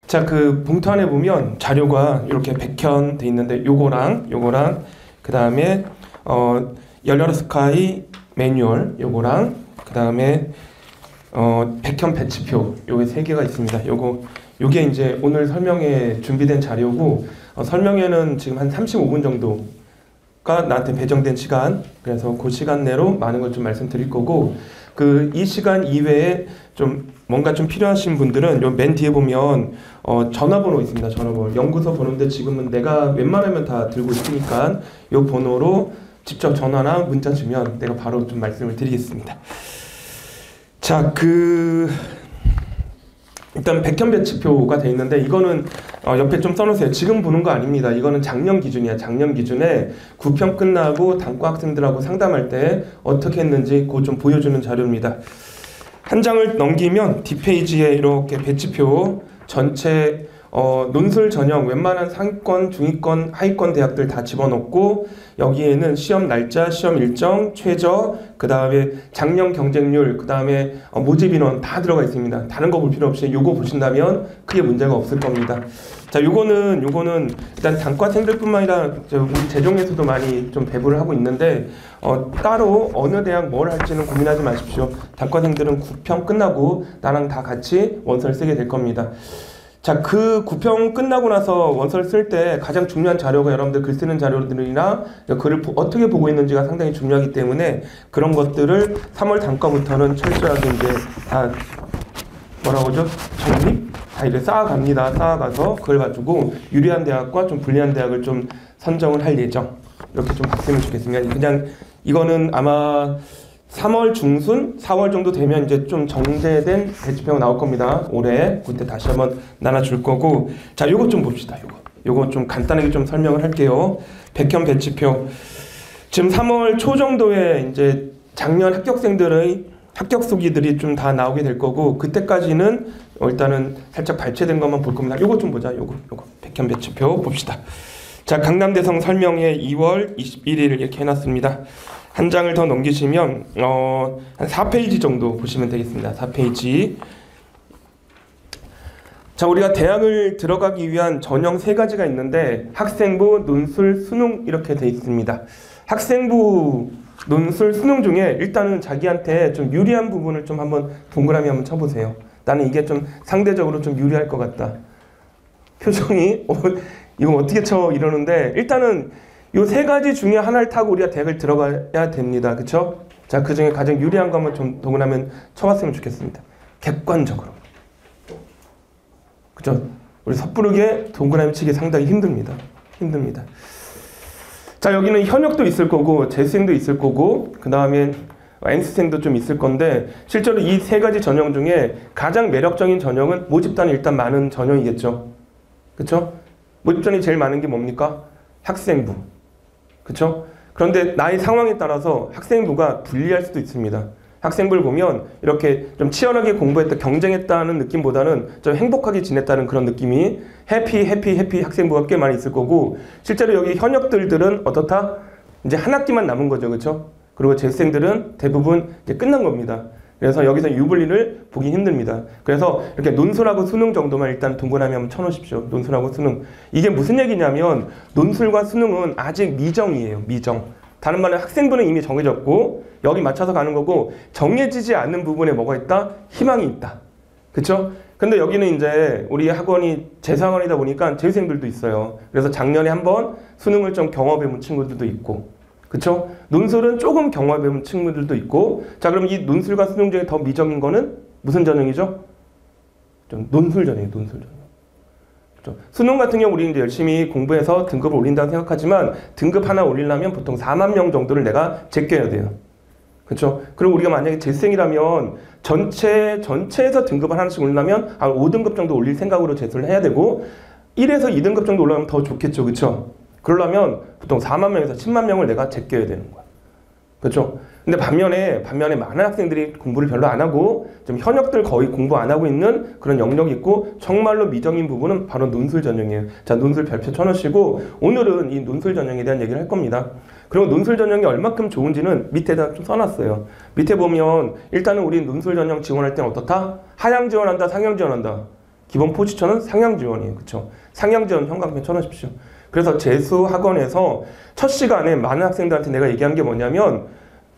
자, 그 봉투 안에 보면 자료가 이렇게 백현 돼 있는데 요거랑 그 다음에 열려라 스카이 매뉴얼 요거랑 그 다음에 백현 배치표 요게 세 개가 있습니다. 요게 이제 오늘 설명에 준비된 자료고 설명회는 지금 한 35분 정도가 나한테 배정된 시간, 그래서 그 시간 내로 많은 걸 좀 말씀드릴 거고, 이 시간 이외에 좀 뭔가 좀 필요하신 분들은 요 맨 뒤에 보면 전화번호 있습니다. 전화번호. 연구소 번호인데 지금은 내가 웬만하면 다 들고 있으니까 요 번호로 직접 전화나 문자 주면 내가 바로 좀 말씀을 드리겠습니다. 자, 일단 백현 배치표가 돼 있는데 이거는 옆에 좀 써놓으세요. 지금 보는 거 아닙니다. 이거는 작년 기준이야. 작년 기준에 9편 끝나고 단과 학생들하고 상담할 때 어떻게 했는지 그거 좀 보여주는 자료입니다. 한 장을 넘기면 뒷페이지에 이렇게 배치표 전체 논술 전형 웬만한 상위권, 중위권, 하위권 대학들 다 집어넣고 여기에는 시험 날짜, 시험 일정, 최저, 그 다음에 작년 경쟁률, 그 다음에 모집 인원 다 들어가 있습니다. 다른 거 볼 필요 없이 요거 보신다면 크게 문제가 없을 겁니다. 자, 요거는 일단 단과생들뿐만 아니라 우리 재종에서도 많이 좀 배부를 하고 있는데 따로 어느 대학 뭘 할지는 고민하지 마십시오. 단과생들은 9편 끝나고 나랑 다 같이 원서를 쓰게 될 겁니다. 자, 그 9편 끝나고 나서 원서를 쓸 때 가장 중요한 자료가 여러분들 글 쓰는 자료들이나 글을 어떻게 보고 있는지가 상당히 중요하기 때문에 그런 것들을 3월 단과부터는 철저하게 이제 다 뭐라고 하죠? 정립? 다 이렇게 쌓아갑니다. 쌓아가서 그걸 가지고 유리한 대학과 좀 불리한 대학을 좀 선정을 할 예정. 이렇게 좀 봤으면 좋겠습니다. 그냥 이거는 아마 3월 중순, 4월 정도 되면 이제 좀 정제된 배치표가 나올 겁니다. 올해. 그때 다시 한번 나눠줄 거고. 자, 요거 좀 봅시다. 요거 좀 간단하게 좀 설명을 할게요. 백현 배치표. 지금 3월 초 정도에 이제 작년 합격생들의 합격 수기들이 좀 다 나오게 될 거고, 그때까지는 일단은 살짝 발췌된 것만 볼 겁니다. 요거 좀 보자. 요거. 백현 배치표 봅시다. 자, 강남대성 설명회 2월 21일 이렇게 해놨습니다. 한 장을 더 넘기시면 한 4페이지 정도 보시면 되겠습니다. 4페이지. 자, 우리가 대학을 들어가기 위한 전형 3가지가 있는데 학생부, 논술, 수능 이렇게 돼 있습니다. 학생부, 논술, 수능 중에 일단은 자기한테 좀 유리한 부분을 좀 한번 동그라미 한번 쳐보세요. 나는 이게 좀 상대적으로 좀 유리할 것 같다. 표정이 이거 어떻게 쳐 이러는데 일단은 요 3가지 중에 하나를 타고 우리가 대학을 들어가야 됩니다. 그쵸? 자, 그 중에 가장 유리한 거 한번 좀 동그라미 쳐봤으면 좋겠습니다. 객관적으로. 그쵸? 우리 섣부르게 동그라미 치기 상당히 힘듭니다. 자, 여기는 현역도 있을 거고, 재수생도 있을 거고, 그 다음에 N수생도 좀 있을 건데, 실제로 이 3가지 전형 중에 가장 매력적인 전형은 모집단이 일단 많은 전형이겠죠. 그쵸? 모집단이 제일 많은 게 뭡니까? 학생부. 그쵸? 그런데 나의 상황에 따라서 학생부가 불리할 수도 있습니다. 학생부를 보면 이렇게 좀 치열하게 공부했다, 경쟁했다는 느낌보다는 좀 행복하게 지냈다는 그런 느낌이 해피 학생부가 꽤 많이 있을 거고, 실제로 여기 현역들은 어떻다? 이제 한 학기만 남은 거죠. 그쵸? 그리고 재수생들은 대부분 이제 끝난 겁니다. 그래서 여기서 유불리를 보기 힘듭니다. 그래서 이렇게 논술하고 수능 정도만 일단 동그라미 한번 쳐놓으십시오. 논술하고 수능. 이게 무슨 얘기냐면 논술과 수능은 아직 미정이에요. 미정. 다른 말은 학생부는 이미 정해졌고 여기 맞춰서 가는 거고, 정해지지 않는 부분에 뭐가 있다? 희망이 있다. 그쵸? 근데 여기는 이제 우리 학원이 재수학원이다 보니까 재수생들도 있어요. 그래서 작년에 한번 수능을 좀 경험해본 친구들도 있고, 그쵸? 논술은 조금 경험해본 친구들도 있고. 자, 그럼 이 논술과 수능 중에 더 미정인 거는 무슨 전형이죠? 좀 논술 전형이에요. 논술 전형. 그쵸? 수능 같은 경우 우리 이제 열심히 공부해서 등급을 올린다고 생각하지만 등급 하나 올리려면 보통 4만 명 정도를 내가 제껴야 돼요. 그렇죠? 그리고 우리가 만약에 재수생이라면 전체에서 등급을 하나씩 올리려면 한 5등급 정도 올릴 생각으로 재수를 해야 되고, 1에서 2등급 정도 올라가면 더 좋겠죠. 그렇죠? 그러려면 보통 4만 명에서 10만 명을 내가 제껴야 되는 거야. 그렇죠? 근데 반면에 많은 학생들이 공부를 별로 안 하고 좀 현역들 거의 공부 안 하고 있는 그런 영역이 있고, 정말로 미정인 부분은 바로 논술 전형이에요. 자, 논술 별표 쳐놓으시고 오늘은 이 논술 전형에 대한 얘기를 할 겁니다. 그리고 논술 전형이 얼마큼 좋은지는 밑에다 좀 써놨어요. 밑에 보면 일단은 우리 논술 전형 지원할 때는 어떻다? 하향 지원한다, 상향 지원한다. 기본 포지션은 상향 지원이에요. 그쵸? 상향 지원 형광펜 쳐놓으십시오. 그래서 재수 학원에서 첫 시간에 많은 학생들한테 내가 얘기한 게 뭐냐면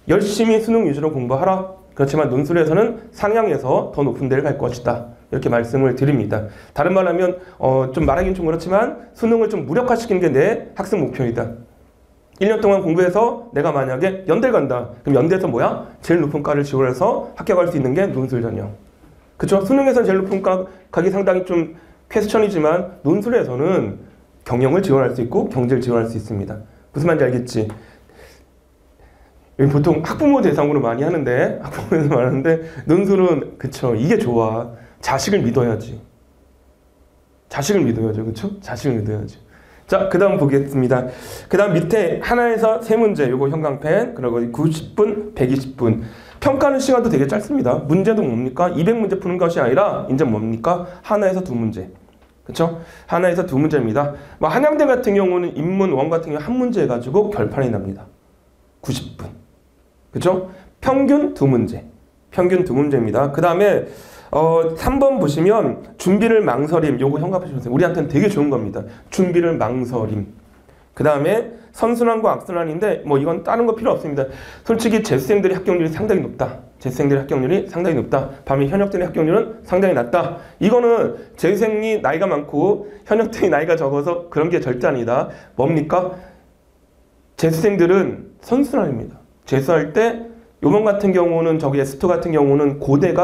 열심히 수능 위주로 공부하라. 그렇지만 논술에서는 상향해서 더 높은 데를 갈 것이다. 이렇게 말씀을 드립니다. 다른 말 하면 좀 말하기는 좀 그렇지만 수능을 좀 무력화시키는 게 내 학습 목표이다. 1년 동안 공부해서 내가 만약에 연대 간다. 그럼 연대에서 뭐야? 제일 높은 과를 지원해서 합격할 수 있는 게 논술 전형. 그쵸? 수능에서는 제일 높은 과 가기 상당히 좀 퀘스천이지만 논술에서는 경영을 지원할 수 있고 경제를 지원할 수 있습니다. 무슨 말인지 알겠지? 보통 학부모 대상으로 많이 하는데 학부모에서 말하는데 논술은 그쵸? 이게 좋아. 자식을 믿어야지. 자식을 믿어야죠. 그쵸? 자식을 믿어야지. 자, 그 다음 보겠습니다. 그 다음 밑에 하나에서 세 문제, 요거 형광펜, 그리고 90분, 120분. 평가하는 시간도 되게 짧습니다. 문제도 뭡니까? 200문제 푸는 것이 아니라 이제 뭡니까? 하나에서 두 문제. 그쵸? 하나에서 두 문제입니다. 뭐 한양대 같은 경우는 인문 원 같은 경우 한 문제 해가지고 결판이 납니다. 90분. 그쵸? 평균 두 문제. 평균 두 문제입니다. 그 다음에 3번 보시면 준비를 망설임. 요거 형광펜 보세요. 우리한테는 되게 좋은 겁니다. 준비를 망설임. 그 다음에 선순환과 악순환인데 뭐 이건 다른 거 필요 없습니다. 솔직히 재수생들의 합격률이 상당히 높다. 재수생들의 합격률이 상당히 높다. 반면 현역들의 합격률은 상당히 낮다. 이거는 재수생이 나이가 많고 현역들이 나이가 적어서 그런 게 절대 아니다. 뭡니까? 재수생들은 선순환입니다. 재수할 때 요번 같은 경우는 저기 S2 같은 경우는 고대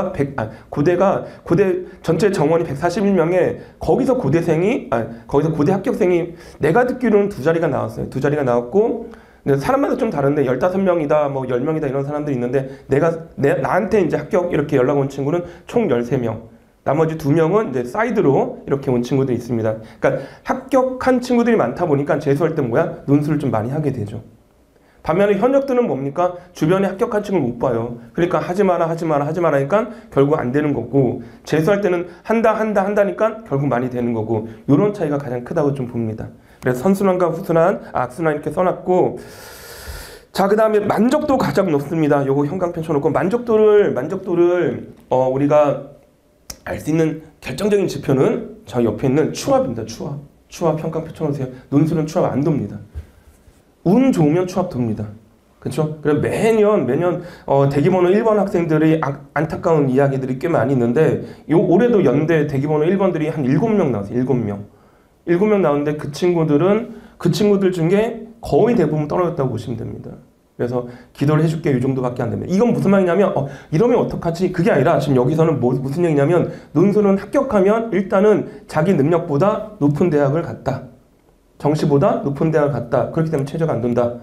전체 정원이 141명에 거기서 고대 합격생이 내가 듣기로는 두 자리가 나왔어요. 두 자리가 나왔고 사람마다 좀 다른데 15명이다 뭐 10명이다 이런 사람들이 있는데 나한테 이제 합격 이렇게 연락 온 친구는 총 13명. 나머지 2명은 이제 사이드로 이렇게 온 친구들이 있습니다. 그러니까 합격한 친구들이 많다 보니까 재수할 때 뭐야? 논술을 좀 많이 하게 되죠. 반면에 현역들은 뭡니까? 주변에 합격한 친구를 못 봐요. 그러니까 하지 마라 하니까 결국 안 되는 거고 재수할 때는 한다니까 결국 많이 되는 거고 이런 차이가 가장 크다고 좀 봅니다. 그래서 선순환과 후순환, 악순환 이렇게 써놨고 자, 그 다음에 만족도 가장 높습니다. 요거 형광펜 쳐놓고 만족도를 우리가 알 수 있는 결정적인 지표는 저 옆에 있는 추합입니다. 추합 형광펜 쳐놓으세요. 논술은 추합 안 돕니다. 운 좋으면 추합 돕니다. 그렇죠? 그래서 매년 대기번호 1번 학생들이 안타까운 이야기들이 꽤 많이 있는데 올해도 연대 대기번호 1번들이 한 7명 나왔어요. 7명 나왔는데 그 친구들 중에 거의 대부분 떨어졌다고 보시면 됩니다. 그래서 기도를 해줄게 이 정도밖에 안 됩니다. 이건 무슨 말이냐면 이러면 어떡하지? 그게 아니라 지금 여기서는 무슨 얘기냐면 논술은 합격하면 일단은 자기 능력보다 높은 대학을 갔다. 정시보다 높은 대학을 갔다. 그렇기 때문에 최저가 안 돈다.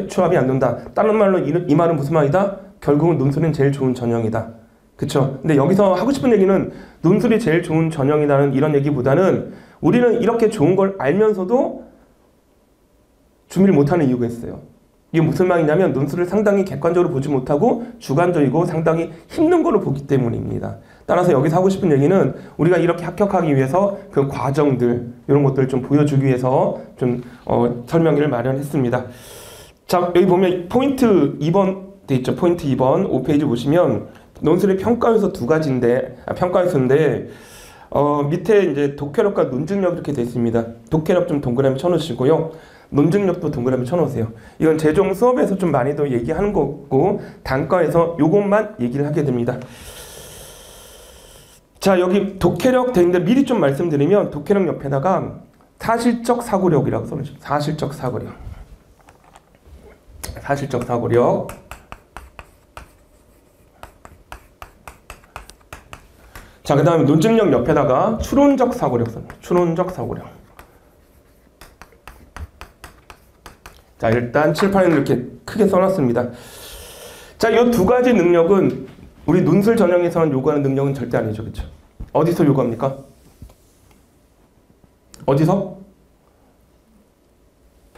추합이 안 돈다. 다른 말로 이 말은 무슨 말이다? 결국은 논술은 제일 좋은 전형이다. 그쵸? 근데 여기서 하고 싶은 얘기는 논술이 제일 좋은 전형이라는 이런 얘기보다는 우리는 이렇게 좋은 걸 알면서도 준비를 못하는 이유가 있어요. 이게 무슨 말이냐면 논술을 상당히 객관적으로 보지 못하고 주관적이고 상당히 힘든 거로 보기 때문입니다. 따라서 여기서 하고 싶은 얘기는 우리가 이렇게 합격하기 위해서 그 과정들 이런 것들을 좀 보여주기 위해서 좀 설명회를 마련했습니다. 자, 여기 보면 포인트 2번 돼 있죠. 포인트 2번 5페이지 보시면 논술의 평가요소 두 가지인데 평가요소인데 밑에 이제 독해력과 논증력 이렇게 돼 있습니다. 독해력 좀 동그라미 쳐놓으시고요. 논증력도 동그라미 쳐놓으세요. 이건 최종 수업에서 좀 많이 더 얘기하는 거고 단과에서 요것만 얘기를 하게 됩니다. 자, 여기 독해력 돼 있는데 미리 좀 말씀드리면 독해력 옆에다가 사실적 사고력이라고 써주십시오. 사실적 사고력. 자, 그 다음에 논증력 옆에다가 추론적 사고력 써요. 추론적 사고력. 자, 일단 칠판에 이렇게 크게 써놨습니다. 자, 이 두 가지 능력은 우리 논술 전형에서는 요구하는 능력은 절대 아니죠. 그렇죠? 어디서 요구합니까? 어디서?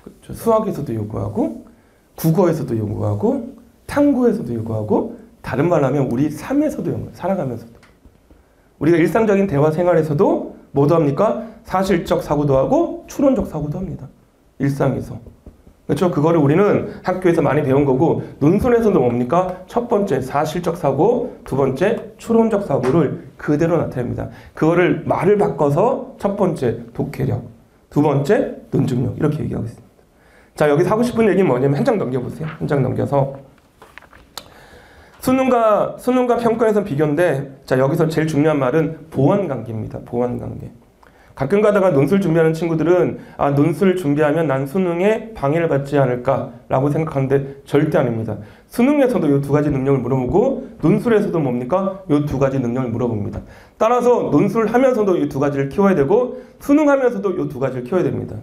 그렇죠. 수학에서도 요구하고 국어에서도 요구하고 탐구에서도 요구하고 다른 말로 하면 우리 삶에서도 요구해요. 살아가면서도. 우리가 일상적인 대화 생활에서도 뭐도 합니까? 사실적 사고도 하고 추론적 사고도 합니다. 일상에서. 그렇죠? 그거를 우리는 학교에서 많이 배운 거고, 논술에서도 뭡니까? 첫 번째 사실적 사고, 두 번째 추론적 사고를 그대로 나타냅니다. 그거를 말을 바꿔서 첫 번째 독해력, 두 번째 논증력 이렇게 얘기하고 있습니다. 자, 여기서 하고 싶은 얘기는 뭐냐면 한 장 넘겨보세요. 한 장 넘겨서 수능과 평가에서 비교인데, 자, 여기서 제일 중요한 말은 보완관계입니다. 보완관계. 가끔 가다가 논술 준비하는 친구들은 논술 준비하면 난 수능에 방해를 받지 않을까라고 생각하는데 절대 아닙니다. 수능에서도 이 두 가지 능력을 물어보고 논술에서도 뭡니까? 이 두 가지 능력을 물어봅니다. 따라서 논술 하면서도 이 두 가지를 키워야 되고 수능하면서도 이 두 가지를 키워야 됩니다.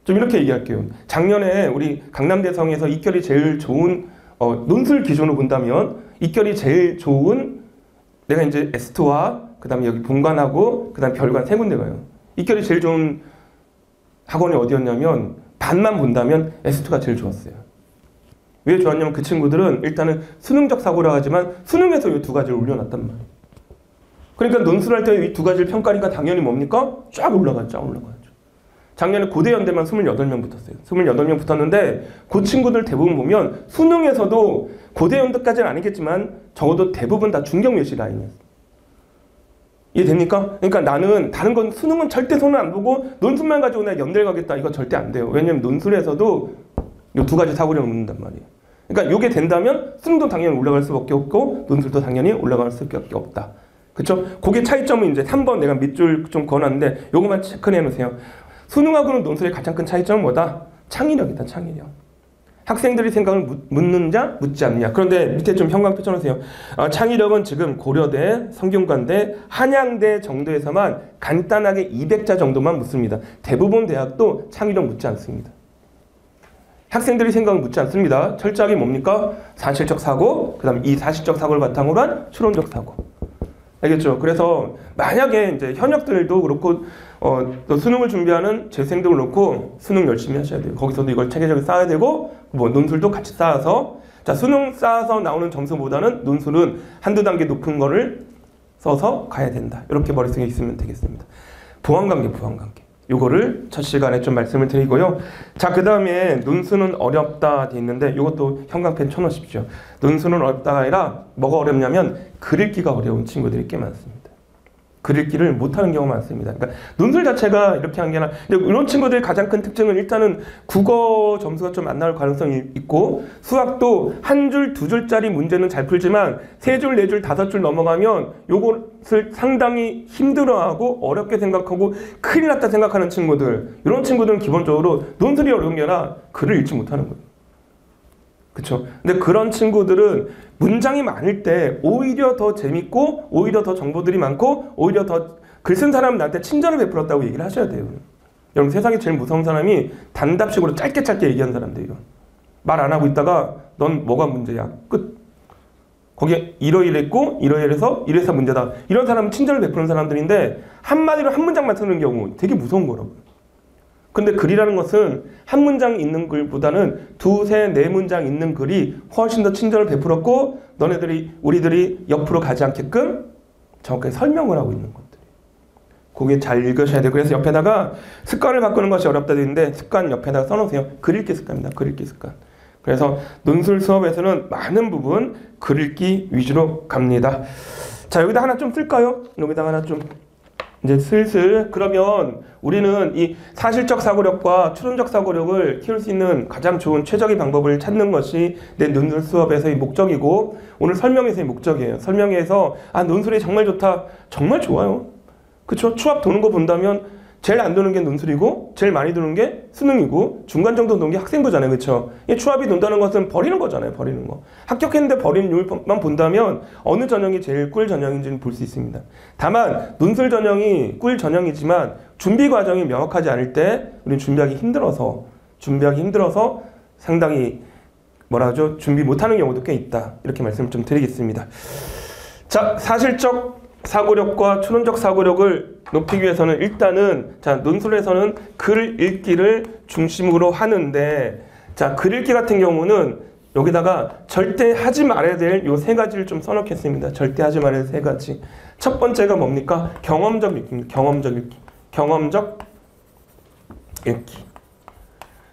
좀 이렇게 얘기할게요. 작년에 우리 강남대성에서 이결이 제일 좋은 논술 기준으로 본다면 이결이 제일 좋은 내가 이제 S2와 그 다음에 여기 본관하고 그 다음에 별관 세 군데 가요. 이결이 제일 좋은 학원이 어디였냐면 반만 본다면 S2가 제일 좋았어요. 왜 좋았냐면 그 친구들은 일단은 수능적 사고라 하지만 수능에서 이 두 가지를 올려놨단 말이에요. 그러니까 논술할 때 이 두 가지를 평가하니까 당연히 뭡니까? 쫙 올라가죠. 작년에 고대연대만 28명 붙었어요. 28명 붙었는데 그 친구들 대부분 보면 수능에서도 고대연대까지는 아니겠지만 적어도 대부분 다 중경외시 라인이었어요. 이해됩니까? 그러니까 나는 다른 건 수능은 절대 손을 안 보고 논술만 가지고 내가 연대를 가겠다. 이거 절대 안 돼요. 왜냐면 논술에서도 이 두 가지 사고력을 묻는단 말이에요. 그러니까 이게 된다면 수능도 당연히 올라갈 수밖에 없고 논술도 당연히 올라갈 수밖에 없다. 그렇죠? 그게 차이점은 이제 3번 내가 밑줄 좀 그어놨는데 요것만 체크해 놓으세요. 수능하고는 논술의 가장 큰 차이점은 뭐다? 창의력이다. 창의력. 학생들이 생각을 묻느냐 묻지 않느냐. 그런데 밑에 좀 형광표 쳐놓으세요. 창의력은 지금 고려대, 성균관대, 한양대 정도에서만 간단하게 200자 정도만 묻습니다. 대부분 대학도 창의력 묻지 않습니다. 학생들이 생각을 묻지 않습니다. 철저하게 뭡니까? 사실적 사고, 그 다음에 이 사실적 사고를 바탕으로 한 추론적 사고. 알겠죠? 그래서 만약에 이제 현역들도 그렇고 또 수능을 준비하는 재수생들을 놓고 수능 열심히 하셔야 돼요. 거기서도 이걸 체계적으로 쌓아야 되고 뭐 논술도 같이 쌓아서 자 수능 쌓아서 나오는 점수보다는 논술은 한두 단계 높은 거를 써서 가야 된다. 이렇게 머릿속에 있으면 되겠습니다. 보완관계. 요거를 첫 시간에 좀 말씀을 드리고요. 자, 그 다음에 논술은 어렵다 돼 있는데 이것도 형광펜 쳐놓으십시오. 논술은 어렵다가 아니라 뭐가 어렵냐면 글 읽기가 어려운 친구들이 꽤 많습니다. 글 읽기를 못하는 경우가 많습니다. 그러니까 논술 자체가 이렇게 한 게 아니라 이런 친구들의 가장 큰 특징은 일단은 국어 점수가 좀 안 나올 가능성이 있고 수학도 한 줄, 두 줄짜리 문제는 잘 풀지만 세 줄, 네 줄, 다섯 줄 넘어가면 요것을 상당히 힘들어하고 어렵게 생각하고 큰일 났다 생각하는 친구들 이런 친구들은 기본적으로 논술이 어려운 게 아니라 글을 읽지 못하는 거예요. 그렇죠? 근데 그런 친구들은 문장이 많을 때 오히려 더 재밌고 오히려 더 정보들이 많고 오히려 더 글 쓴 사람은 나한테 친절을 베풀었다고 얘기를 하셔야 돼요. 여러분 세상에 제일 무서운 사람이 단답식으로 짧게 얘기하는 사람들이에요. 말 안 하고 있다가 넌 뭐가 문제야? 끝. 거기에 이러이랬고 이러이래서 이래서 문제다. 이런 사람은 친절을 베푸는 사람들인데 한마디로 한 문장만 쓰는 경우 되게 무서운 거라고요. 근데 글이라는 것은 한 문장 있는 글보다는 두세 네 문장 있는 글이 훨씬 더 친절을 베풀었고 우리들이 옆으로 가지 않게끔 정확하게 설명을 하고 있는 것들이. 그게 잘 읽으셔야 돼요. 그래서 옆에다가 습관을 바꾸는 것이 어렵다 되는데 습관 옆에다가 써놓으세요. 글 읽기 습관입니다. 글 읽기 습관. 그래서 논술 수업에서는 많은 부분 글 읽기 위주로 갑니다. 자, 여기다 하나 좀 쓸까요? 여기다 하나 좀 이제 슬슬 그러면 우리는 이 사실적 사고력과 추론적 사고력을 키울 수 있는 가장 좋은 최적의 방법을 찾는 것이 내 논술 수업에서의 목적이고 오늘 설명에서의 목적이에요. 설명에서 논술이 정말 좋다. 정말 좋아요. 그쵸? 추합 도는 거 본다면 제일 안 도는 게 논술이고 제일 많이 도는 게 수능이고 중간 정도 도는 게 학생부잖아요. 그렇죠? 이 추합이 돈다는 것은 버리는 거잖아요. 버리는 거. 합격했는데 버리는 율만 본다면 어느 전형이 제일 꿀 전형인지는 볼 수 있습니다. 다만 논술 전형이 꿀 전형이지만 준비 과정이 명확하지 않을 때 우리는 준비하기 힘들어서 상당히 준비 못하는 경우도 꽤 있다. 이렇게 말씀을 좀 드리겠습니다. 자, 사실적 사고력과 추론적 사고력을 높이기 위해서는 일단은 논술에서는 글 읽기를 중심으로 하는데 글 읽기 같은 경우는 여기다가 절대 하지 말아야 될 요 세 가지를 좀 써놓겠습니다. 절대 하지 말아야 될 세 가지. 첫 번째가 뭡니까? 경험적 읽기입니다. 경험적 읽기.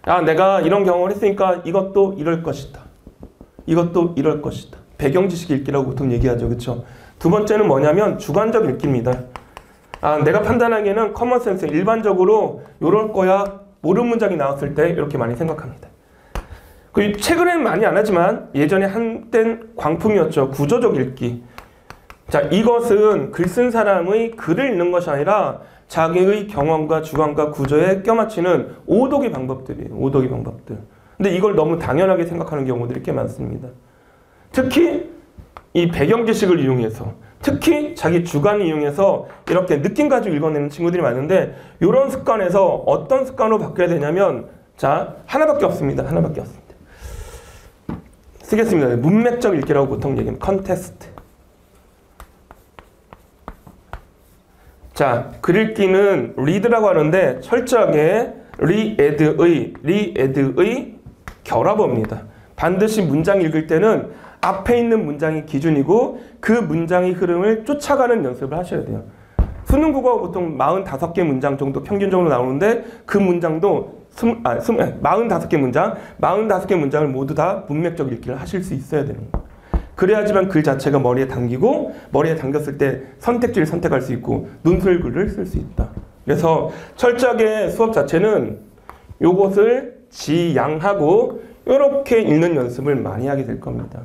아, 내가 이런 경험을 했으니까 이것도 이럴 것이다. 이것도 이럴 것이다. 배경 지식 읽기라고 보통 얘기하죠. 그렇죠? 두 번째는 뭐냐면 주관적 읽기입니다. 아, 내가 판단하기에는 커먼 센스, 일반적으로 이럴 거야. 모르는 문장이 나왔을 때 이렇게 많이 생각합니다. 그리고 최근에는 많이 안 하지만 예전에 한땐 광풍이었죠. 구조적 읽기. 자, 이것은 글 쓴 사람의 글을 읽는 것이 아니라 자기의 경험과 주관과 구조에 껴맞추는 오독의 방법들이에요. 오독의 방법들. 근데 이걸 너무 당연하게 생각하는 경우들이 꽤 많습니다. 특히 이 배경 지식을 이용해서, 특히 자기 주관을 이용해서 이렇게 느낌 가지고 읽어내는 친구들이 많은데, 이런 습관에서 어떤 습관으로 바뀌어야 되냐면, 자, 하나밖에 없습니다. 하나밖에 없습니다. 쓰겠습니다. 문맥적 읽기라고 보통 얘기합니다. 컨텍스트. 자, 글 읽기는 read라고 하는데 철저하게 read의 결합어입니다. 반드시 문장 읽을 때는 앞에 있는 문장이 기준이고 그 문장의 흐름을 쫓아가는 연습을 하셔야 돼요. 수능 국어가 보통 45개 문장 정도 평균적으로 나오는데 그 문장도 45개 문장, 45개 문장을 모두 다 문맥적 읽기를 하실 수 있어야 되는 거예요. 그래야지만 글 자체가 머리에 당기고 머리에 당겼을 때 선택지를 선택할 수 있고 논술글을 쓸 수 있다. 그래서 철저하게 수업 자체는 요것을 지양하고 이렇게 읽는 연습을 많이 하게 될 겁니다.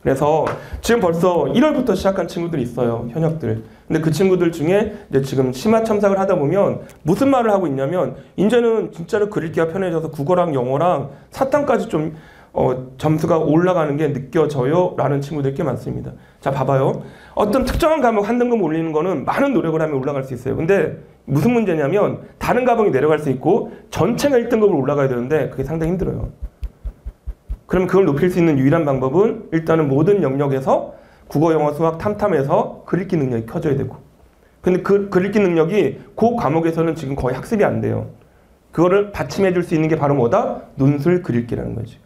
그래서 지금 벌써 1월부터 시작한 친구들이 있어요. 현역들. 근데 그 친구들 중에 이제 지금 심화 첨삭을 하다 보면 무슨 말을 하고 있냐면 이제는 진짜로 글 읽기가 편해져서 국어랑 영어랑 사탐까지 좀 점수가 올라가는 게 느껴져요 라는 친구들이 꽤 많습니다. 자, 봐봐요. 어떤 특정한 과목 한 등급 올리는 거는 많은 노력을 하면 올라갈 수 있어요. 근데 무슨 문제냐면 다른 과목이 내려갈 수 있고 전체가 1등급으로 올라가야 되는데 그게 상당히 힘들어요. 그럼 그걸 높일 수 있는 유일한 방법은 일단은 모든 영역에서 국어, 영어, 수학, 탐탐에서 글 읽기 능력이 커져야 되고, 근데 그 글 읽기 능력이 그 과목에서는 지금 거의 학습이 안 돼요. 그거를 받침해 줄 수 있는 게 바로 뭐다? 논술 글 읽기라는 거지.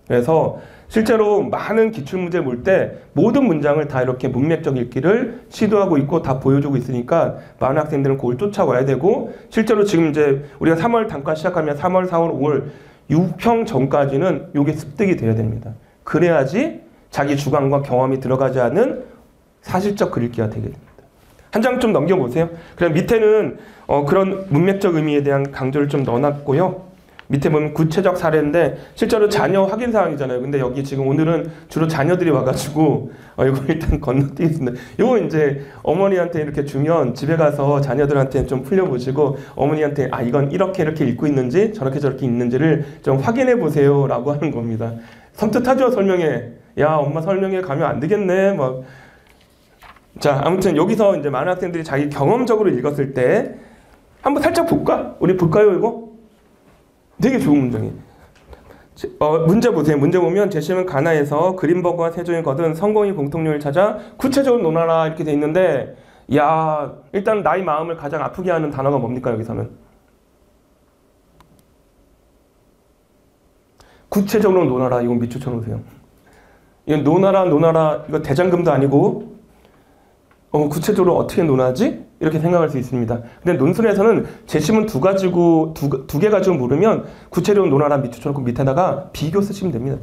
그래서 실제로 많은 기출문제 볼 때 모든 문장을 다 이렇게 문맥적 읽기를 시도하고 있고 다 보여주고 있으니까 많은 학생들은 그걸 쫓아와야 되고, 실제로 지금 이제 우리가 3월 단과 시작하면 3월, 4월, 5월 6평 전까지는 이게 습득이 돼야 됩니다. 그래야지 자기 주관과 경험이 들어가지 않은 사실적 글 읽기가 되게 됩니다. 한 장 좀 넘겨보세요. 그럼 밑에는 그런 문맥적 의미에 대한 강조를 좀 넣어놨고요. 밑에 보면 구체적 사례인데 실제로 자녀 확인 사항이잖아요. 근데 여기 지금 오늘은 주로 자녀들이 와가지고 이거 일단 건너뛰겠습니다. 이거 이제 어머니한테 이렇게 주면 집에 가서 자녀들한테 좀 풀려보시고 어머니한테 이건 이렇게 읽고 있는지 저렇게 있는지를 좀 확인해 보세요 라고 하는 겁니다. 섬뜩하죠? 설명에. 야, 엄마 설명에 가면 안 되겠네. 막. 자, 아무튼 여기서 이제 많은 학생들이 자기 경험적으로 읽었을 때 한번 살짝 볼까? 우리 볼까요, 이거? 되게 좋은 문장이에요. 문제 보세요. 문제 보면 제시문 가나에서 그린버그와 세종이 거둔 성공의 공통점을 찾아 구체적으로 논하라 이렇게 돼 있는데, 야, 일단 나의 마음을 가장 아프게 하는 단어가 뭡니까 여기서는? 구체적으로 논하라. 이건 밑줄 쳐놓으세요. 이건 논하라 이거 대장금도 아니고 구체적으로 어떻게 논하지? 이렇게 생각할 수 있습니다. 근데 논술에서는 제시문 두 개 가지고 물으면 구체적으로 논하라 밑줄 쳐놓고 밑에다가 비교 쓰시면 됩니다.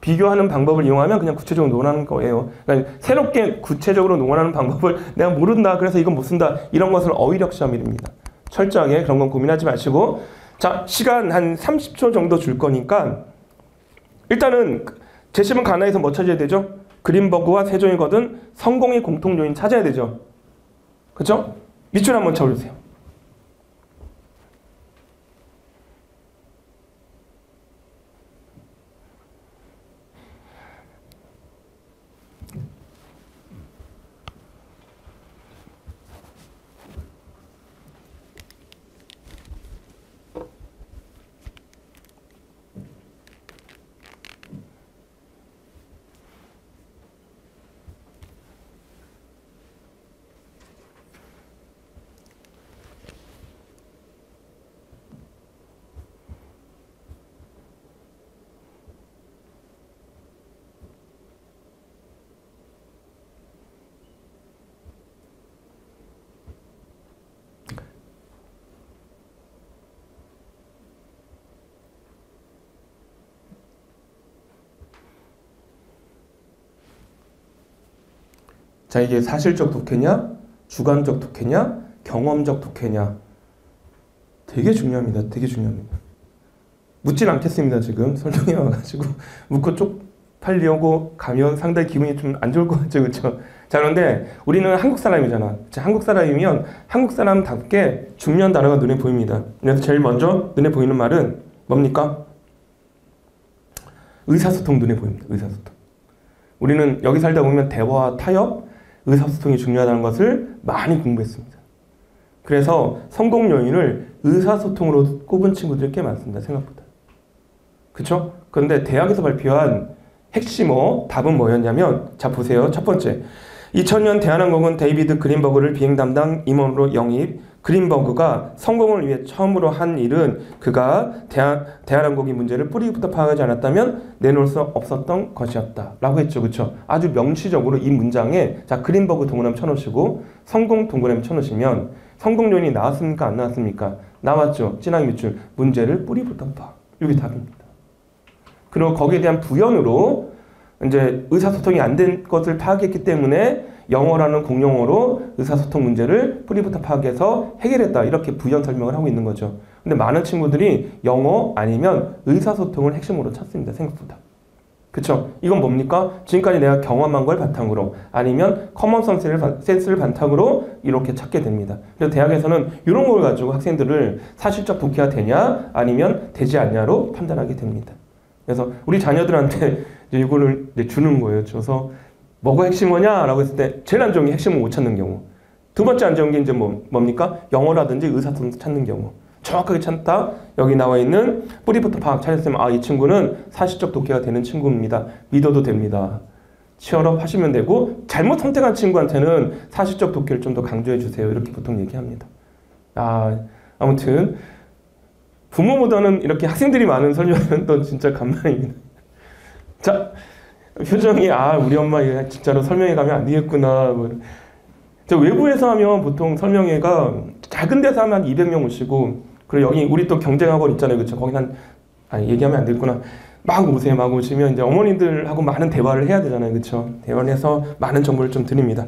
비교하는 방법을 이용하면 그냥 구체적으로 논하는 거예요. 그러니까 새롭게 구체적으로 논하는 방법을 내가 모른다, 그래서 이건 못 쓴다, 이런 것은 어휘력 시험입니다. 철저하게 그런 건 고민하지 마시고, 자, 시간 한 30초 정도 줄 거니까 일단은 제시문 가나에서 뭐 찾아야 되죠? 그린버그와 세종이 거둔 성공의 공통 요인 찾아야 되죠. 그렇죠? 밑줄 한번 쳐주세요. 자, 이게 사실적 독해냐, 주관적 독해냐, 경험적 독해냐. 되게 중요합니다. 되게 중요합니다. 묻진 않겠습니다. 지금 설명해 와가지고 묻고 쪽팔려고 가면 상당히 기분이 좀 안 좋을 것 같죠, 그렇죠? 자, 그런데 우리는 한국 사람이잖아. 자, 한국 사람이면 한국 사람답게 중요한 단어가 눈에 보입니다. 그래서 제일 먼저 눈에 보이는 말은 뭡니까? 의사소통 눈에 보입니다. 의사소통. 우리는 여기 살다 보면 대화와 타협, 의사소통이 중요하다는 것을 많이 공부했습니다. 그래서 성공 요인을 의사소통으로 꼽은 친구들이 꽤 많습니다. 생각보다. 그렇죠? 그런데 대학에서 발표한 핵심어 답은 뭐였냐면, 자 보세요. 첫 번째, 2000년 대한항공은 데이비드 그린버그를 비행 담당 임원으로 영입. 그린버그가 성공을 위해 처음으로 한 일은 그가 대한항공의 문제를 뿌리부터 파악하지 않았다면 내놓을 수 없었던 것이었다 라고 했죠. 그렇죠? 아주 명시적으로 이 문장에 자 그린버그 동그라미 쳐놓으시고 성공 동그라미 쳐놓으시면 성공 요인이 나왔습니까? 안 나왔습니까? 나왔죠. 진학 밑줄 문제를 뿌리부터 파악. 이게 답입니다. 그리고 거기에 대한 부연으로 이제 의사소통이 안 된 것을 파악했기 때문에 영어라는 공용어로 의사소통 문제를 뿌리부터 파악해서 해결했다. 이렇게 부연 설명을 하고 있는 거죠. 근데 많은 친구들이 영어 아니면 의사소통을 핵심으로 찾습니다. 생각보다. 그쵸? 이건 뭡니까? 지금까지 내가 경험한 걸 바탕으로 아니면 커먼 센스를 바탕으로 이렇게 찾게 됩니다. 그래서 대학에서는 이런 걸 가지고 학생들을 사실적 독해가 되냐 아니면 되지 않냐로 판단하게 됩니다. 그래서 우리 자녀들한테 이거를 주는 거예요. 줘서 뭐가 핵심어냐? 라고 했을 때 제일 안 좋은 게 핵심을 못 찾는 경우. 두 번째 안 좋은 게 이제 뭡니까? 영어라든지 의사소통 찾는 경우. 정확하게 찾다. 여기 나와 있는 뿌리부터 파악 찾았으면 아, 이 친구는 사실적 독해가 되는 친구입니다. 믿어도 됩니다. 취업업 하시면 되고 잘못 선택한 친구한테는 사실적 독해를 좀 더 강조해 주세요. 이렇게 보통 얘기합니다. 아무튼 부모보다는 이렇게 학생들이 많은 설명은 또 진짜 간만입니다. 자, 표정이 우리 엄마 진짜로 설명회 가면 안 되겠구나. 저 외부에서 하면 보통 설명회가 작은 데서 하면 200명 오시고 그리고 여기 우리 또 경쟁학원 있잖아요. 그렇죠? 거기는 얘기하면 안 되겠구나. 막 오세요. 막 오시면 이제 어머니들하고 많은 대화를 해야 되잖아요. 그렇죠? 대화를 해서 많은 정보를 좀 드립니다.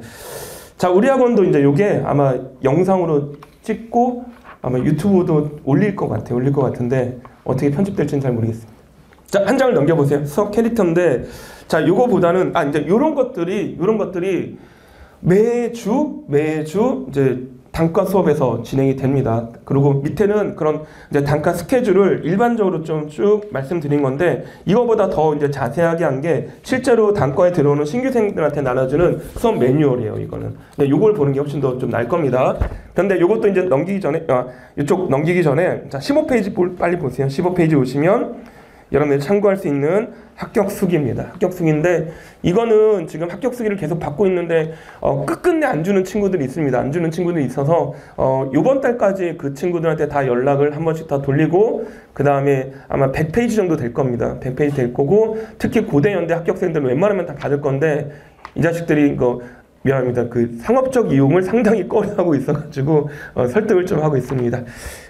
자, 우리 학원도 이제 요게 아마 영상으로 찍고 아마 유튜브도 올릴 것 같은데 어떻게 편집될지는 잘 모르겠습니다. 자, 한 장을 넘겨보세요. 수업 캐릭터인데, 자, 요거보다는, 이제 요런 것들이 매주 이제 단과 수업에서 진행이 됩니다. 그리고 밑에는 그런 이제 단과 스케줄을 일반적으로 좀 쭉 말씀드린 건데, 이거보다 더 이제 자세하게 한 게 실제로 단과에 들어오는 신규생들한테 나눠주는 수업 매뉴얼이에요, 이거는. 요걸 보는 게 훨씬 더 좀 나을 겁니다. 그런데 요것도 이제 이쪽 넘기기 전에, 자, 15페이지 빨리 보세요. 15페이지 오시면, 여러분들이 참고할 수 있는 합격수기입니다. 합격수기인데 이거는 지금 합격수기를 계속 받고 있는데 끝끝내 안 주는 친구들이 있습니다. 안 주는 친구들이 있어서 이번 달까지 그 친구들한테 다 연락을 한 번씩 다 돌리고 그 다음에 아마 100페이지 정도 될 겁니다. 100페이지 될 거고 특히 고대연대 합격생들은 웬만하면 다 받을 건데 이 자식들이 미안합니다. 그 상업적 이용을 상당히 꺼려하고 있어가지고 설득을 좀 하고 있습니다.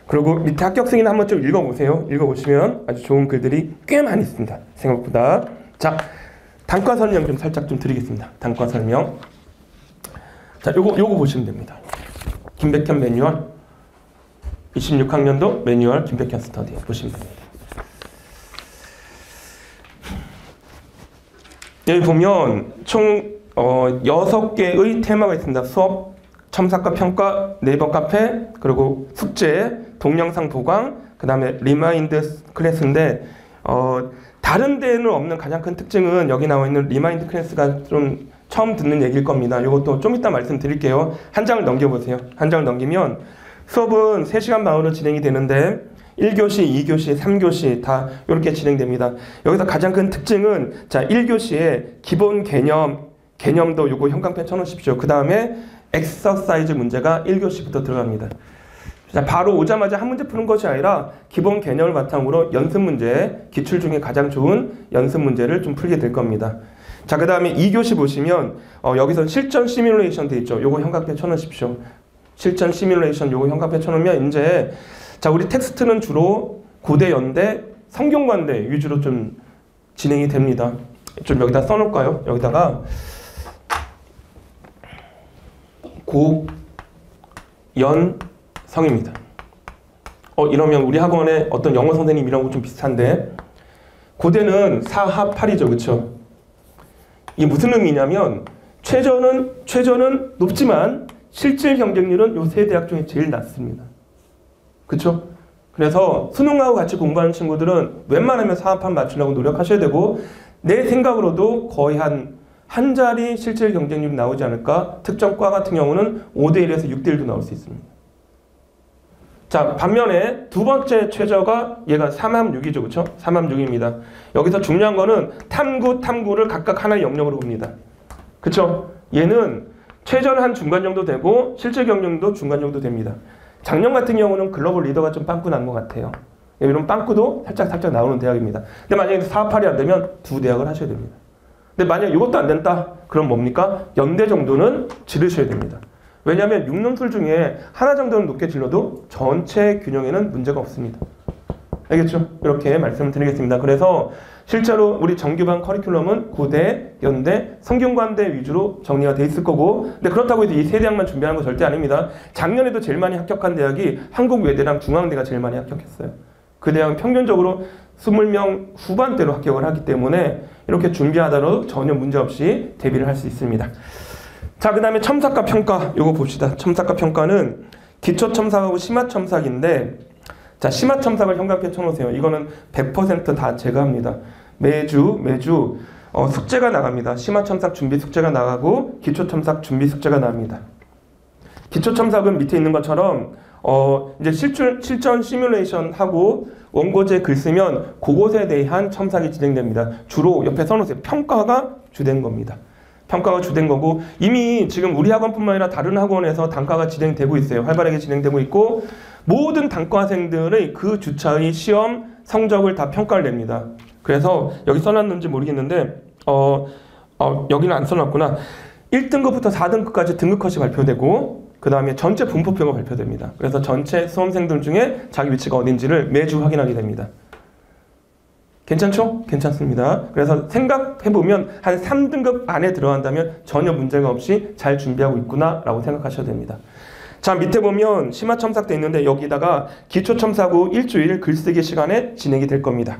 그리고 밑에 합격승인 한번 좀 읽어보세요. 읽어보시면 아주 좋은 글들이 꽤 많이 있습니다. 생각보다. 자, 단과 설명 좀 살짝 좀 드리겠습니다. 단과 설명. 자, 요거 보시면 됩니다. 김백현 매뉴얼 26학년도 매뉴얼 김백현 스터디 보시면 됩니다. 여기 보면 총 6개의 테마가 있습니다. 수업, 첨삭과 평가, 네이버 카페, 그리고 숙제, 동영상 보강, 그 다음에 리마인드 클래스인데 다른 데는 없는 가장 큰 특징은 여기 나와 있는 리마인드 클래스가 좀 처음 듣는 얘기일 겁니다. 이것도 좀 이따 말씀드릴게요. 한 장을 넘겨보세요. 한 장을 넘기면 수업은 3시간 반으로 진행이 되는데 1교시, 2교시, 3교시 다 이렇게 진행됩니다. 여기서 가장 큰 특징은 자 1교시에 기본 개념도 요거 형광펜 쳐놓으십시오. 그 다음에 엑서사이즈 문제가 1교시부터 들어갑니다. 자, 바로 오자마자 한 문제 푸는 것이 아니라 기본 개념을 바탕으로 연습 문제, 기출 중에 가장 좋은 연습 문제를 좀 풀게 될 겁니다. 자, 그 다음에 2교시 보시면 여기서 실전 시뮬레이션 돼 있죠. 요거 형광펜 쳐놓으십시오. 실전 시뮬레이션 요거 형광펜 쳐놓으면 이제 자, 우리 텍스트는 주로 고대, 연대, 성균관대 위주로 좀 진행이 됩니다. 좀 여기다 써놓을까요? 여기다가 고연성입니다. 이러면 우리 학원에 어떤 영어 선생님 이런 거 좀 비슷한데 고대는 4합8이죠. 그쵸? 이게 무슨 의미냐면 최저는 높지만 실질 경쟁률은 요 세 대학 중에 제일 낮습니다. 그쵸? 그래서 수능하고 같이 공부하는 친구들은 웬만하면 4합8 맞추려고 노력하셔야 되고 내 생각으로도 거의 한 자리 실질 경쟁률이 나오지 않을까. 특정 과 같은 경우는 5대1에서 6대1도 나올 수 있습니다. 자, 반면에 두 번째 최저가 얘가 3합6이죠. 그쵸? 3합6입니다. 여기서 중요한 거는 탐구를 각각 하나의 영역으로 봅니다. 그쵸? 얘는 최저는 한 중간 정도 되고 실질 경쟁도 중간 정도 됩니다. 작년 같은 경우는 글로벌 리더가 좀 빵꾸 난 것 같아요. 이런 빵꾸도 살짝 나오는 대학입니다. 근데 만약에 4합8이 안 되면 두 대학을 하셔야 됩니다. 근데 만약 이것도 안 된다? 그럼 뭡니까? 연대 정도는 지르셔야 됩니다. 왜냐하면 6논술 중에 하나 정도는 높게 질러도 전체 균형에는 문제가 없습니다. 알겠죠? 이렇게 말씀을 드리겠습니다. 그래서 실제로 우리 정규반 커리큘럼은 고대, 연대, 성균관대 위주로 정리가 돼 있을 거고 근데 그렇다고 해서 이 세 대학만 준비하는 거 절대 아닙니다. 작년에도 제일 많이 합격한 대학이 한국외대랑 중앙대가 제일 많이 합격했어요. 그 대학은 평균적으로 20명 후반대로 합격을 하기 때문에 이렇게 준비하더라도 전혀 문제없이 대비를 할 수 있습니다. 자, 그 다음에 첨삭과 평가 요거 봅시다. 첨삭과 평가는 기초첨삭하고 심화첨삭인데 자, 심화첨삭을 현관표에 쳐놓으세요. 이거는 100% 다 제가 합니다. 매주 숙제가 나갑니다. 심화첨삭 준비 숙제가 나가고 기초첨삭 준비 숙제가 나갑니다. 기초첨삭은 밑에 있는 것처럼 이제 실전 시뮬레이션 하고 원고지에 글 쓰면 그것에 대한 첨삭이 진행됩니다. 주로 옆에 써놓으세요. 평가가 주된 겁니다. 평가가 주된 거고 이미 지금 우리 학원뿐만 아니라 다른 학원에서 단과가 진행되고 있어요. 활발하게 진행되고 있고 모든 단과생들의 그 주차의 시험 성적을 다 평가를 냅니다. 그래서 여기 써놨는지 모르겠는데 여기는 안 써놨구나. 1등급부터 4등급까지 등급컷이 발표되고 그 다음에 전체 분포표가 발표됩니다. 그래서 전체 수험생들 중에 자기 위치가 어딘지를 매주 확인하게 됩니다. 괜찮죠? 괜찮습니다. 그래서 생각해보면 한 3등급 안에 들어간다면 전혀 문제가 없이 잘 준비하고 있구나 라고 생각하셔야 됩니다. 자, 밑에 보면 심화첨삭돼 있는데 여기다가 기초첨삭 후 일주일 글쓰기 시간에 진행이 될 겁니다.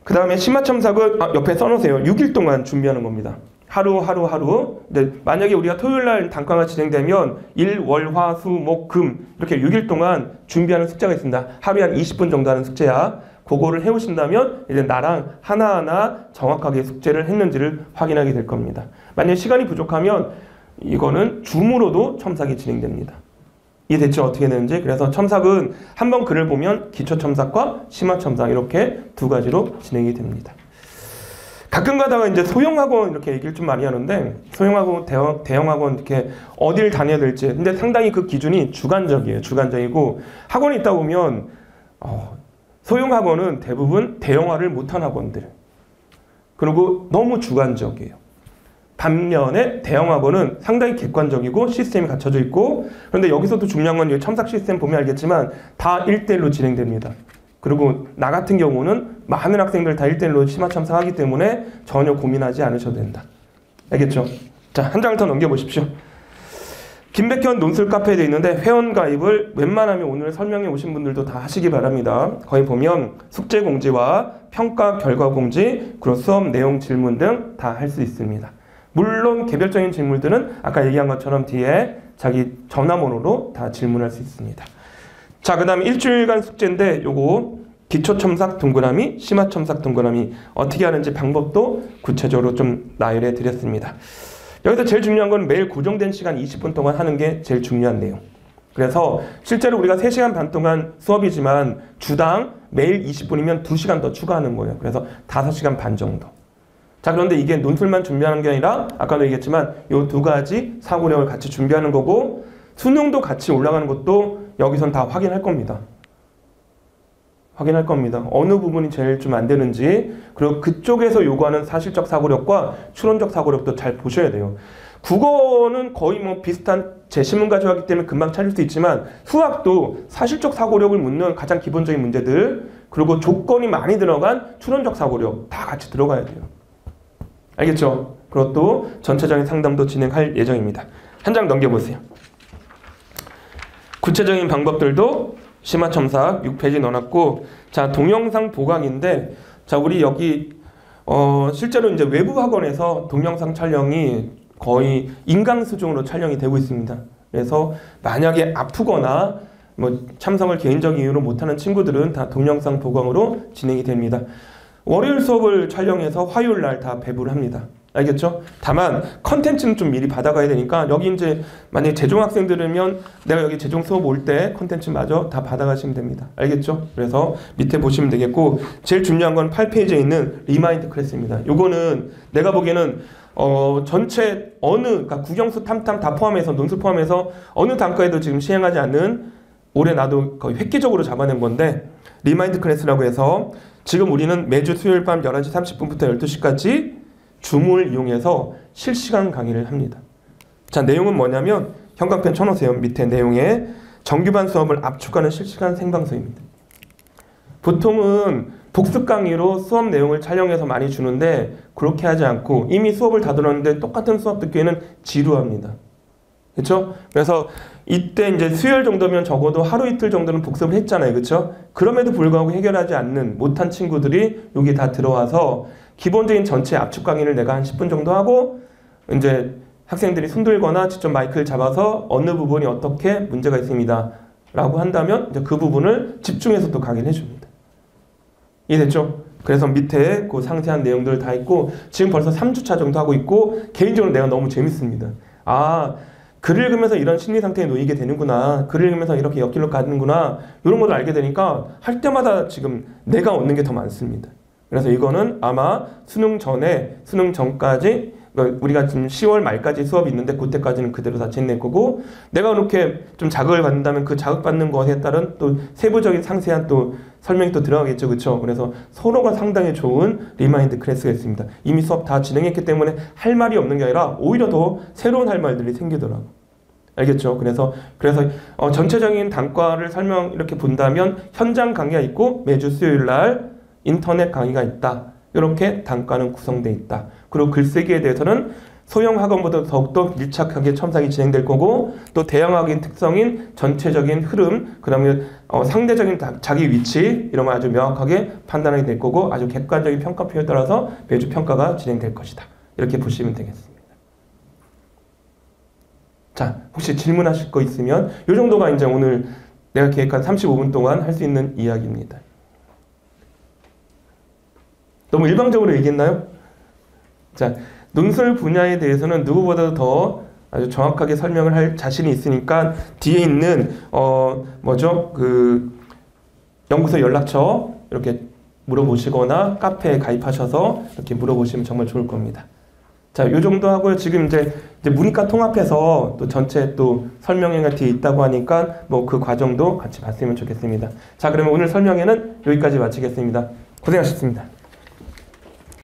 그 다음에 심화첨삭은 옆에 써놓으세요. 6일 동안 준비하는 겁니다. 하루. 근데 만약에 우리가 토요일날 단과가 진행되면 일, 월, 화, 수, 목, 금 이렇게 6일 동안 준비하는 숙제가 있습니다. 하루에 한 20분 정도 하는 숙제야. 그거를 해오신다면 이제 나랑 하나하나 정확하게 숙제를 했는지를 확인하게 될 겁니다. 만약에 시간이 부족하면 이거는 줌으로도 첨삭이 진행됩니다. 이해됐죠? 어떻게 되는지. 그래서 첨삭은 한번 글을 보면 기초첨삭과 심화첨삭 이렇게 두 가지로 진행이 됩니다. 가끔 가다가 이제 소형학원 이렇게 얘기를 좀 많이 하는데 소형학원, 대형학원 이렇게 어딜 다녀야 될지 근데 상당히 그 기준이 주관적이에요. 주관적이고 학원에 있다 보면 소형학원은 대부분 대형화를 못한 학원들 그리고 너무 주관적이에요. 반면에 대형학원은 상당히 객관적이고 시스템이 갖춰져 있고 그런데 여기서도 중요한 건 첨삭 시스템 보면 알겠지만 다 1대1로 진행됩니다. 그리고 나 같은 경우는 많은 학생들 다 1대1로 심화 첨삭하기 때문에 전혀 고민하지 않으셔도 된다. 알겠죠? 자, 한 장을 더 넘겨보십시오. 김백현 논술 카페에 되어 있는데 회원 가입을 웬만하면 오늘 설명해 오신 분들도 다 하시기 바랍니다. 거기 보면 숙제 공지와 평가 결과 공지 그리고 수업 내용 질문 등 다 할 수 있습니다. 물론 개별적인 질문들은 아까 얘기한 것처럼 뒤에 자기 전화번호로 다 질문할 수 있습니다. 자, 그 다음에 일주일간 숙제인데 요거 기초첨삭 동그라미, 심화첨삭 동그라미 어떻게 하는지 방법도 구체적으로 좀 나열해 드렸습니다. 여기서 제일 중요한 건 매일 고정된 시간 20분 동안 하는 게 제일 중요한 내용. 그래서 실제로 우리가 3시간 반 동안 수업이지만 주당 매일 20분이면 2시간 더 추가하는 거예요. 그래서 5시간 반 정도. 자, 그런데 이게 논술만 준비하는 게 아니라 아까도 얘기했지만 이 두 가지 사고력을 같이 준비하는 거고 수능도 같이 올라가는 것도 여기선 다 확인할 겁니다. 확인할 겁니다. 어느 부분이 제일 좀 안 되는지 그리고 그쪽에서 요구하는 사실적 사고력과 추론적 사고력도 잘 보셔야 돼요. 국어는 거의 뭐 비슷한 제시문 가져가기 때문에 금방 찾을 수 있지만 수학도 사실적 사고력을 묻는 가장 기본적인 문제들 그리고 조건이 많이 들어간 추론적 사고력 다 같이 들어가야 돼요. 알겠죠? 그것도 전체적인 상담도 진행할 예정입니다. 한 장 넘겨보세요. 구체적인 방법들도 심화 첨삭 6페이지 넣어놨고, 자, 동영상 보강인데, 자, 우리 여기 실제로 이제 외부 학원에서 동영상 촬영이 거의 인강 수준으로 촬영이 되고 있습니다. 그래서 만약에 아프거나 뭐 참석을 개인적인 이유로 못하는 친구들은 다 동영상 보강으로 진행이 됩니다. 월요일 수업을 촬영해서 화요일 날 다 배부를 합니다. 알겠죠? 다만 컨텐츠는 좀 미리 받아가야 되니까, 여기 이제 만약에 재종 학생들이면 내가 여기 재종 수업 올 때 컨텐츠 마저 다 받아가시면 됩니다. 알겠죠? 그래서 밑에 보시면 되겠고, 제일 중요한 건 8페이지에 있는 리마인드 클래스입니다. 요거는 내가 보기에는 전체 그러니까 국영수, 탐탐 다 포함해서, 논술 포함해서 어느 단과에도 지금 시행하지 않는, 올해 나도 거의 획기적으로 잡아낸 건데, 리마인드 클래스라고 해서 지금 우리는 매주 수요일 밤 11시 30분부터 12시까지 줌을 이용해서 실시간 강의를 합니다. 자, 내용은 뭐냐면 형광펜 쳐놓으세요. 밑에 내용에 정규반 수업을 압축하는 실시간 생방송입니다. 보통은 복습 강의로 수업 내용을 촬영해서 많이 주는데, 그렇게 하지 않고 이미 수업을 다 들었는데 똑같은 수업 듣기에는 지루합니다. 그렇죠? 그래서 이때 이제 수요일 정도면 적어도 하루 이틀 정도는 복습을 했잖아요. 그렇죠? 그럼에도 불구하고 해결하지 않는 못한 친구들이 여기 다 들어와서 기본적인 전체 압축 강의를 내가 한 10분 정도 하고, 이제 학생들이 손들거나 직접 마이크를 잡아서 어느 부분이 어떻게 문제가 있습니다 라고 한다면 이제 그 부분을 집중해서 또 강의를 해줍니다. 이해됐죠? 그래서 밑에 그 상세한 내용들 다 있고, 지금 벌써 3주차 정도 하고 있고, 개인적으로 내가 너무 재밌습니다. 아, 글을 읽으면서 이런 심리 상태에 놓이게 되는구나, 글을 읽으면서 이렇게 옆길로 가는구나, 이런 걸 알게 되니까 할 때마다 지금 내가 얻는 게 더 많습니다. 그래서 이거는 아마 수능 전까지, 우리가 지금 10월 말까지 수업이 있는데 그때까지는 그대로 다 진행될 거고, 내가 이렇게 좀 자극을 받는다면 그 자극받는 것에 따른 또 세부적인 상세한 또 설명이 또 들어가겠죠. 그렇죠? 그래서 서로가 상당히 좋은 리마인드 클래스가 있습니다. 이미 수업 다 진행했기 때문에 할 말이 없는 게 아니라 오히려 더 새로운 할 말들이 생기더라고. 알겠죠? 그래서 전체적인 단과를 이렇게 본다면 현장 강의가 있고, 매주 수요일 날 인터넷 강의가 있다. 이렇게 단과는 구성되어 있다. 그리고 글쓰기에 대해서는 소형 학원보다 더욱더 밀착하게 첨삭이 진행될 거고, 또 대형학인 특성인 전체적인 흐름, 그 다음에 상대적인 자기 위치, 이런 걸 아주 명확하게 판단하게 될 거고, 아주 객관적인 평가표에 따라서 매주 평가가 진행될 것이다. 이렇게 보시면 되겠습니다. 자, 혹시 질문하실 거 있으면 이 정도가 이제 오늘 내가 계획한 35분 동안 할 수 있는 이야기입니다. 너무 일방적으로 얘기했나요? 자, 논술 분야에 대해서는 누구보다도 더 아주 정확하게 설명을 할 자신이 있으니까 뒤에 있는 연구소 연락처 이렇게 물어보시거나 카페에 가입하셔서 이렇게 물어보시면 정말 좋을 겁니다. 자, 요 정도 하고요. 지금 이제 문이과 통합해서 또 전체 또 설명회가 뒤에 있다고 하니까 뭐 그 과정도 같이 봤으면 좋겠습니다. 자, 그러면 오늘 설명회는 여기까지 마치겠습니다. 고생하셨습니다.